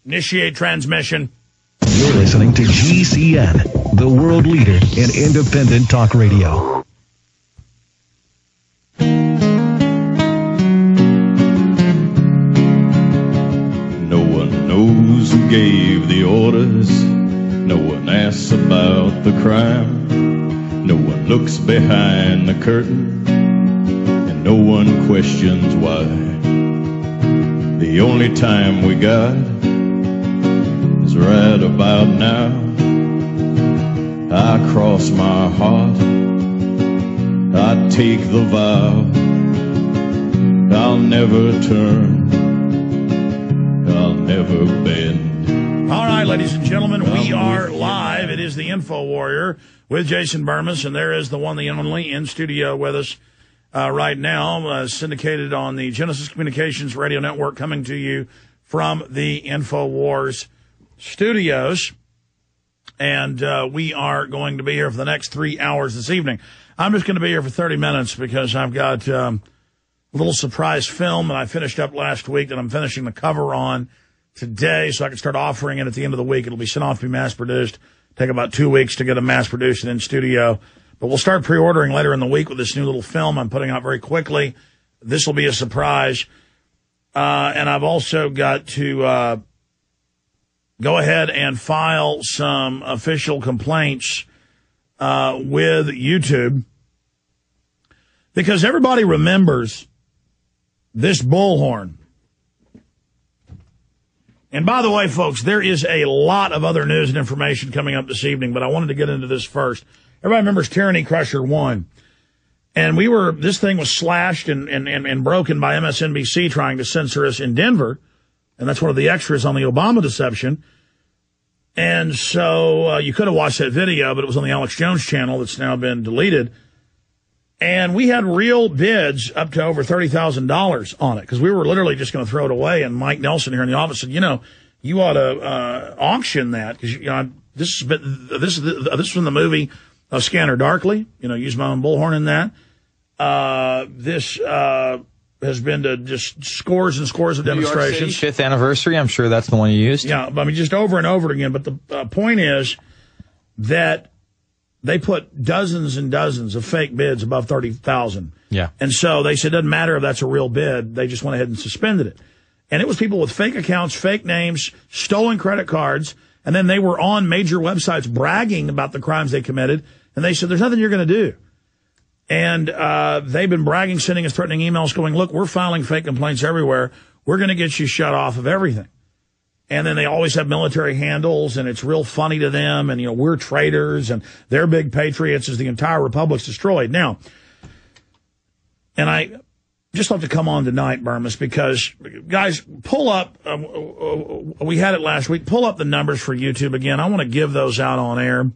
Initiate transmission. You're listening to GCN, the world leader in independent talk radio. No one knows who gave the orders. No one asks about the crime. No one looks behind the curtain. And no one questions why. The only time we got is right about now. I cross my heart, I take the vow, I'll never turn, I'll never bend. All right, ladies and gentlemen, we are live. It is the Info Warrior with Jason Burmis, and there is the one, the only, in studio with us right now, syndicated on the Genesis Communications Radio Network, coming to you from the InfoWars studios. And we are going to be here for the next 3 hours this evening. I'm just going to be here for 30 minutes because I've got a little surprise film that I finished up last week that I'm finishing the cover on today so I can start offering it at the end of the week. It'll be sent off to be mass-produced. Take about 2 weeks to get it mass-produced and in studio. But we'll start pre-ordering later in the week with this new little film I'm putting out very quickly. This will be a surprise. And I've also got to go ahead and file some official complaints with YouTube, because everybody remembers this bullhorn. And by the way, folks, there is a lot of other news and information coming up this evening, but I wanted to get into this first. Everybody remembers Tyranny Crusher 1. And this thing was slashed and broken by MSNBC trying to censor us in Denver. And that's one of the extras on the Obama deception. And so you could have watched that video, but it was on the Alex Jones channel that's now been deleted. And we had real bids up to over $30,000 on it because we were literally just going to throw it away. And Mike Nelson here in the office said, you ought to auction that because this is from the movie Scanner Darkly. Use my own bullhorn in that. This has been to just scores and scores of demonstrations. New York City, 5th anniversary. I'm sure that's the one you used. Yeah, I mean, just over and over again. But the point is that they put dozens and dozens of fake bids above 30,000. Yeah. And so they said, it doesn't matter if that's a real bid. They just went ahead and suspended it. And it was people with fake accounts, fake names, stolen credit cards. And then they were on major websites bragging about the crimes they committed. And they said, there's nothing you're going to do. And they've been bragging, sending us threatening emails going, look, we're filing fake complaints everywhere. We're going to get you shut off of everything. And then they always have military handles, and it's real funny to them. And, we're traitors, and they're big patriots as the entire republic's destroyed. Now, and I just love to come on tonight, Burmis, because, guys, pull up. We had it last week. Pull up the numbers for YouTube again. I want to give those out on air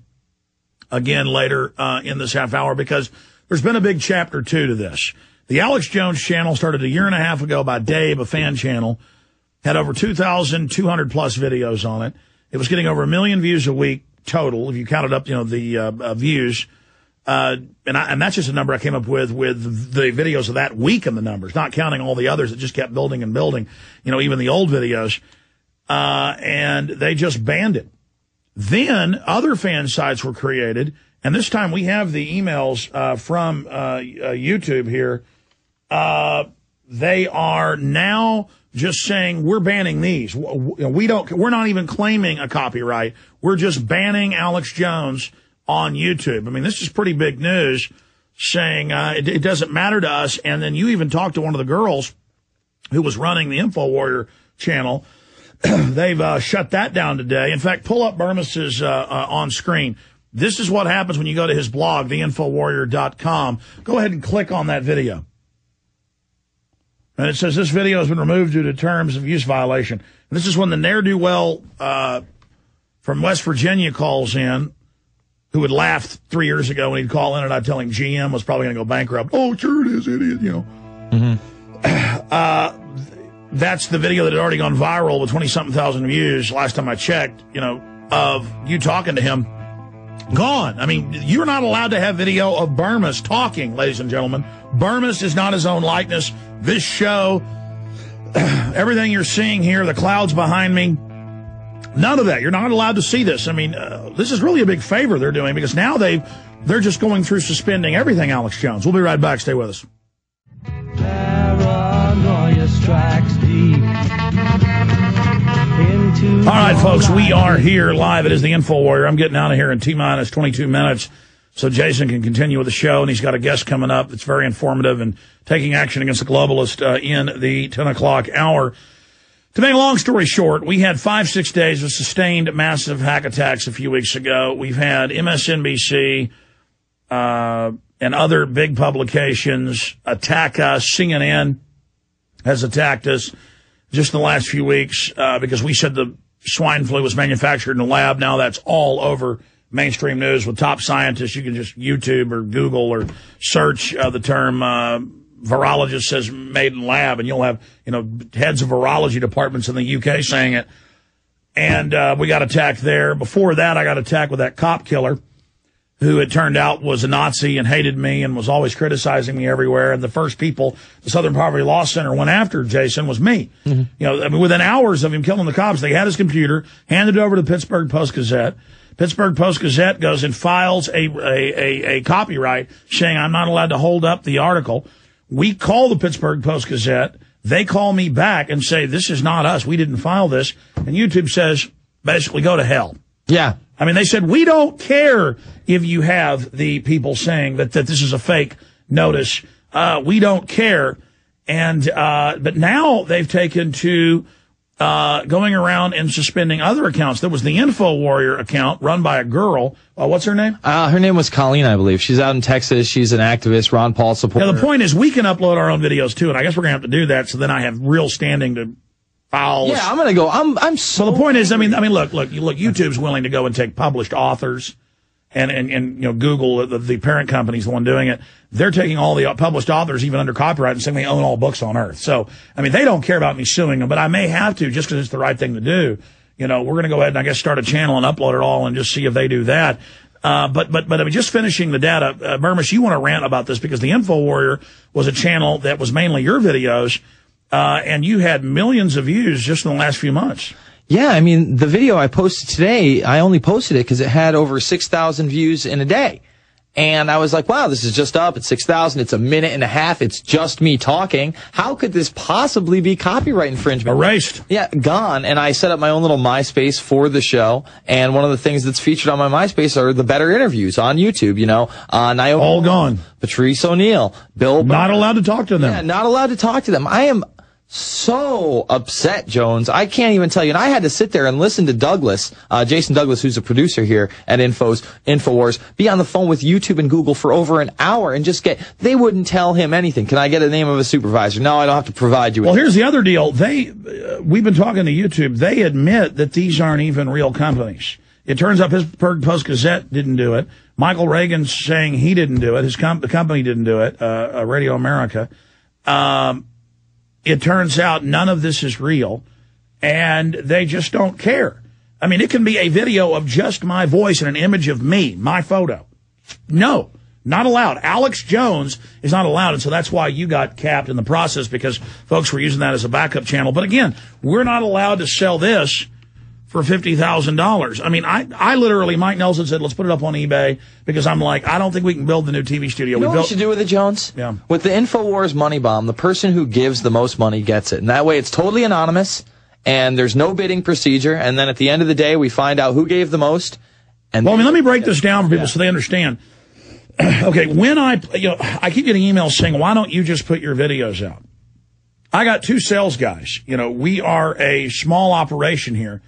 again later in this half hour because there's been a big chapter 2 to this. The Alex Jones channel started a year and a half ago by Dave, a fan channel, had over 2,200 plus videos on it. It was getting over 1 million views a week total, if you counted up, the views. And that's just a number I came up with the videos of that week and the numbers, not counting all the others that just kept building and building, even the old videos. And they just banned it. Then other fan sites were created. And this time we have the emails from YouTube here. They are now just saying we're banning these. We're not even claiming a copyright. We're just banning Alex Jones on YouTube. I mean, this is pretty big news, saying it doesn't matter to us. And then you even talked to one of the girls who was running the Info Warrior channel. They've shut that down today. In fact, pull up Burmis's on screen. This is what happens when you go to his blog, theinfowarrior.com. Go ahead and click on that video. And it says this video has been removed due to terms of use violation. And this is when the ne'er-do-well from West Virginia calls in, who had laughed 3 years ago when he'd call in and I'd tell him GM was probably going to go bankrupt. Oh, sure it is, idiot, That's the video that had already gone viral with 20-something thousand views last time I checked, of you talking to him. Gone. I mean, you're not allowed to have video of Burmis talking, ladies and gentlemen. Burmis is not his own likeness. This show, everything you're seeing here, the clouds behind me, None of that. You're not allowed to see this. I mean, this is really a big favor they're doing because now they're just going through suspending everything, Alex Jones. We'll be right back. Stay with us. Paranoia strikes deep. All right, folks, we are here live. It is the Info Warrior. I'm getting out of here in T-minus 22 minutes so Jason can continue with the show, and he's got a guest coming up that's very informative and taking action against the globalist in the 10 o'clock hour. To make a long story short, we had 5-6 days of sustained massive hack attacks a few weeks ago. We've had MSNBC and other big publications attack us. CNN has attacked us just in the last few weeks because we said the swine flu was manufactured in a lab. Now that's all over mainstream news with top scientists. You can just YouTube or Google or search the term virologist says made in lab, and you'll have, heads of virology departments in the UK saying it. And we got attacked there. Before that, I got attacked with that cop killer who it turned out was a Nazi and hated me and was always criticizing me everywhere. And the first people the Southern Poverty Law Center went after, Jason, was me. Mm-hmm. Within hours of him killing the cops, they had his computer, handed it over to the Pittsburgh Post-Gazette. Pittsburgh Post-Gazette goes and files a copyright saying I'm not allowed to hold up the article. We call the Pittsburgh Post-Gazette. They call me back and say, this is not us. We didn't file this. And YouTube says, basically, go to hell. Yeah. I mean, they said, we don't care if you have the people saying that this is a fake notice. We don't care. And but now they've taken to going around and suspending other accounts. There was the Info Warrior account run by a girl. What's her name? Her name was Colleen, I believe. She's out in Texas. She's an activist, Ron Paul supporter. Now, the point is we can upload our own videos, too, and I guess we're going to have to do that so then I have real standing to file. Yeah, I'm going to go. I'm so... Well, the point is, I mean, look, YouTube's willing to go and take published authors and Google, the parent company's the one doing it. They're taking all the published authors, even under copyright, and saying they own all books on Earth. So, I mean, they don't care about me suing them, but I may have to just because it's the right thing to do. We're going to go ahead and I guess start a channel and upload it all and just see if they do that. But I mean, just finishing the data, Burmis, you want to rant about this because the Info Warrior was a channel that was mainly your videos, and you had millions of views just in the last few months. Yeah, I mean, the video I posted today, I only posted it because it had over 6,000 views in a day. And I was like, wow, this is just up at 6,000. It's a minute and a half. It's just me talking. How could this possibly be copyright infringement? Erased. Yeah, gone. And I set up my own little MySpace for the show. And one of the things that's featured on my MySpace are the better interviews on YouTube, Naomi. All gone. Patrice O'Neill. Bill. Not allowed to talk to them. Yeah, not allowed to talk to them. I am so upset, Jones. I can't even tell you. And I had to sit there and listen to Douglas, Jason Douglas, who's a producer here at InfoWars, be on the phone with YouTube and Google for over an hour and they wouldn't tell him anything. Can I get a name of a supervisor? No, I don't have to provide you with. Well, here's the other deal. We've been talking to YouTube. They admit that these aren't even real companies. It turns out Pittsburgh Post-Gazette didn't do it. Michael Reagan's saying he didn't do it. The company didn't do it. Radio America. It turns out none of this is real, and they just don't care. I mean, it can be a video of just my voice and an image of me, my photo. No, not allowed. Alex Jones is not allowed, and so that's why you got capped in the process, because folks were using that as a backup channel. But again, we're not allowed to sell this for $50,000. I mean, I literally, Mike Nelson said, let's put it up on eBay, because I'm like, I don't think we can build the new TV studio. You know what we should do with it, Jones? Yeah. With the InfoWars money bomb, the person who gives the most money gets it. And that way it's totally anonymous, and there's no bidding procedure, and then at the end of the day, we find out who gave the most. And well, I mean, let me break this down for people so they understand. Okay, when I keep getting emails saying, why don't you just put your videos out? I got 2 sales guys. We are a small operation here.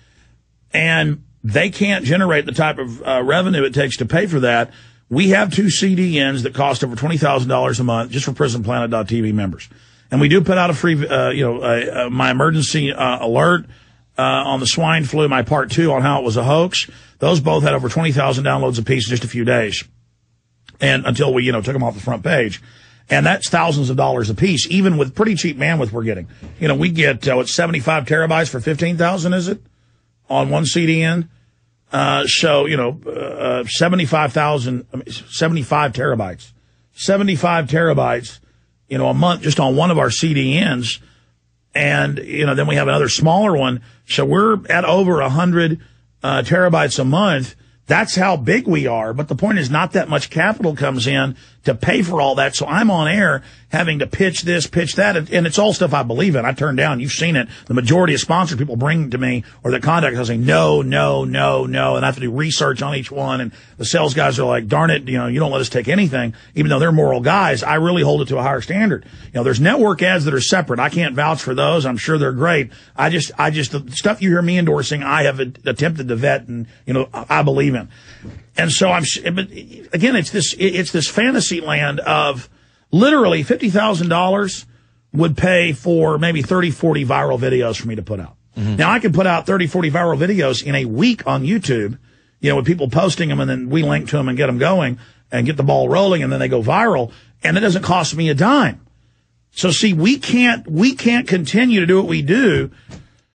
And they can't generate the type of revenue it takes to pay for that. We have 2 CDNs that cost over $20,000 a month just for PrisonPlanet.tv members. And we do put out a free, my emergency alert on the swine flu, my part 2 on how it was a hoax. Those both had over 20,000 downloads apiece in just a few days. And until we, took them off the front page. And that's thousands of dollars a piece, even with pretty cheap bandwidth we're getting. We get, 75 terabytes for $15,000, is it? On one CDN. 75 terabytes. 75 terabytes, a month just on one of our CDNs. And, you know, then we have another smaller one. So we're at over 100 terabytes a month. That's how big we are. But the point is not that much capital comes in to pay for all that. So I'm on air having to pitch this, pitch that. And it's all stuff I believe in. I turn down. You've seen it. The majority of sponsors people bring to me or that contact us saying, no, no, no, no. And I have to do research on each one. And the sales guys are like, darn it, you know, you don't let us take anything. Even though they're moral guys, I really hold it to a higher standard. You know, there's network ads that are separate. I can't vouch for those. I'm sure they're great. I just, the stuff you hear me endorsing, I have attempted to vet and, you know, I believe in. And so but again, it's this fantasy land of literally $50,000 would pay for maybe 30, 40 viral videos for me to put out. Mm-hmm. Now I can put out 30, 40 viral videos in a week on YouTube, you know, with people posting them and then we link to them and get them going and get the ball rolling and then they go viral and it doesn't cost me a dime. So see, we can't continue to do what we do